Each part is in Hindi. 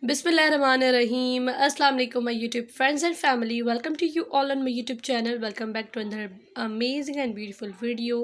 Bismillahirrahmanirrahim. Assalamu alaikum, my YouTube friends and family. Welcome to you all on my YouTube channel. Welcome back to another amazing and beautiful video.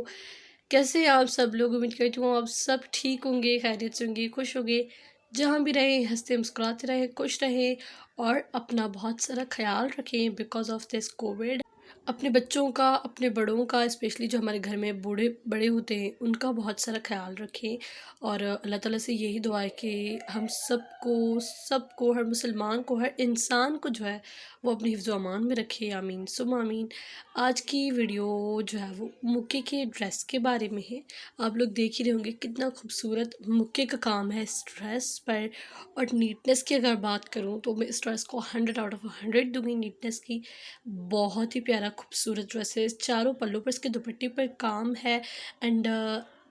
कैसे हैं आप सब लोग? उम्मीद करती हूँ आप सब ठीक होंगे, खैरियत से होंगे, खुश होंगे। जहाँ भी रहें हंसते मुस्कुराते रहें, खुश रहें और अपना बहुत सारा ख्याल रखें बिकॉज ऑफ दिस कोविड। अपने बच्चों का, अपने बड़ों का, स्पेशली जो हमारे घर में बूढ़े बड़े होते हैं उनका बहुत सारा ख़्याल रखें। और अल्लाह ताला से यही दुआ है कि हम सबको हर मुसलमान को, हर इंसान को जो है वो अपनी हिफ्ज़ व अमान में रखे। आमीन सुम्मा आमीन। आज की वीडियो जो है वो मुक्के के ड्रेस के बारे में है। आप लोग देख ही रहे होंगे कितना खूबसूरत मुक्के का काम है इस ड्रेस पर। और नीटनेस की अगर बात करूँ तो मैं इस ड्रेस को 100 आउट ऑफ 100 दूंगी नीटनेस की। बहुत ही प्यारा खूबसूरत ड्रेस है। चारों पल्लों पर इसके दुपट्टे पर काम है। एंड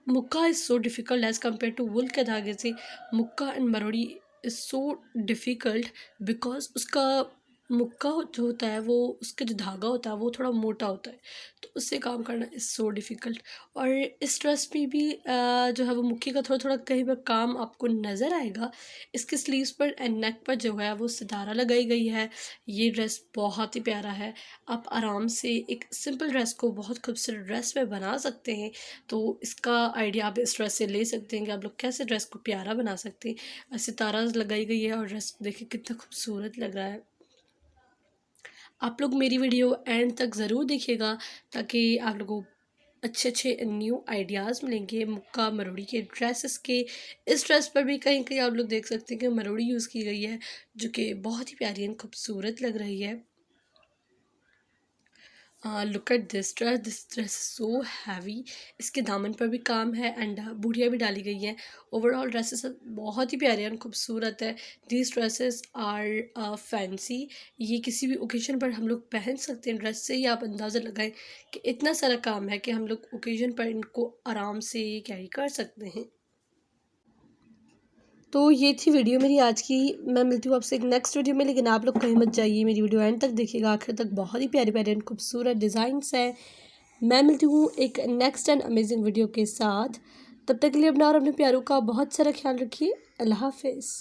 मुक्का is so difficult as compare to wool के धागे से। मुक्का एंड मरोड़ी इज़ सो डिफ़िकल्ट बिकॉज उसका मुक्का जो होता है वो, उसका जो धागा होता है वो थोड़ा मोटा होता है, तो उससे काम करना इज़ सो डिफ़िकल्ट। और इस ड्रेस में भी जो है वो मुक्के का थोड़ा थोड़ा कहीं पर काम आपको नज़र आएगा। इसके स्लीव्स पर एंड नेक पर जो है वो सितारा लगाई गई है। ये ड्रेस बहुत ही प्यारा है। आप आराम से एक सिंपल ड्रेस को बहुत खूबसूरत ड्रेस में बना सकते हैं। तो इसका आइडिया आप इस ड्रेस से ले सकते हैं कि आप लोग कैसे ड्रेस को प्यारा बना सकते हैं। सितारा लगाई गई है और ड्रेस देखिए कितना खूबसूरत लग रहा है। आप लोग मेरी वीडियो एंड तक ज़रूर देखिएगा ताकि आप लोगों को अच्छे अच्छे न्यू आइडियाज़ मिलेंगे मुक्का मरोड़ी के ड्रेसेस के। इस ड्रेस पर भी कहीं कहीं आप लोग देख सकते हैं कि मरोड़ी यूज़ की गई है जो कि बहुत ही प्यारी एंड खूबसूरत लग रही है। Look at this dress so heavy. इसके दामन पर भी काम है एंड बूढ़िया भी डाली गई हैं। ओवरऑल ड्रेसेस बहुत ही प्यारे एंड खूबसूरत है। These dresses are fancy. ये किसी भी ओकेजन पर हम लोग पहन सकते हैं। ड्रेस से ही आप अंदाज़ा लगाएं कि इतना सारा काम है कि हम लोग ओकेजन पर इनको आराम से कैरी कर सकते हैं। तो ये थी वीडियो मेरी आज की। मैं मिलती हूँ आपसे एक नेक्स्ट वीडियो में, लेकिन आप लोग कहीं मत जाइए, मेरी वीडियो एंड तक देखिएगा आखिर तक। बहुत ही प्यारे प्यारे एंड खूबसूरत डिज़ाइंस हैं। मैं मिलती हूँ एक नेक्स्ट एंड अमेजिंग वीडियो के साथ। तब तक के लिए अपना और अपने प्यारों का बहुत सारा ख्याल रखिए। अल्लाह हाफिज़।